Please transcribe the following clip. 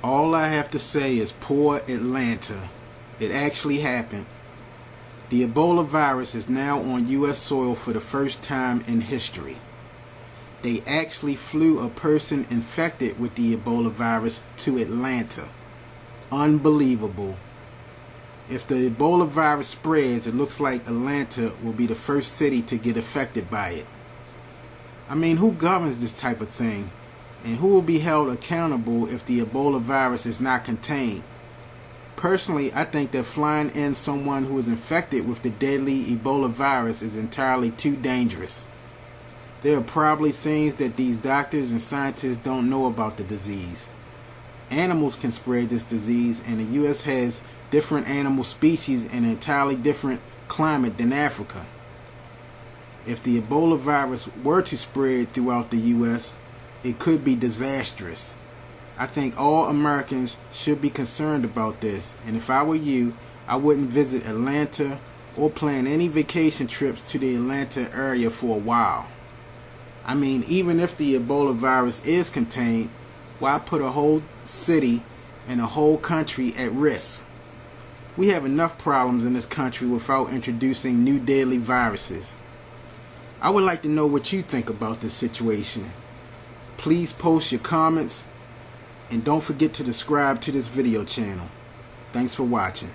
All I have to say is poor Atlanta. It actually happened. The Ebola virus is now on U.S. soil for the first time in history. They actually flew a person infected with the Ebola virus to Atlanta. Unbelievable. If the Ebola virus spreads, it looks like Atlanta will be the first city to get affected by it. I mean, who governs this type of thing? And who will be held accountable if the Ebola virus is not contained? Personally, I think that flying in someone who is infected with the deadly Ebola virus is entirely too dangerous. There are probably things that these doctors and scientists don't know about the disease. Animals can spread this disease, and the U.S. has different animal species in an entirely different climate than Africa. If the Ebola virus were to spread throughout the U.S., it could be disastrous. I think all Americans should be concerned about this, and if I were you, I wouldn't visit Atlanta or plan any vacation trips to the Atlanta area for a while. I mean, even if the Ebola virus is contained, why put a whole city and a whole country at risk? We have enough problems in this country without introducing new deadly viruses. I would like to know what you think about this situation. Please post your comments and don't forget to subscribe to this video channel. Thanks for watching.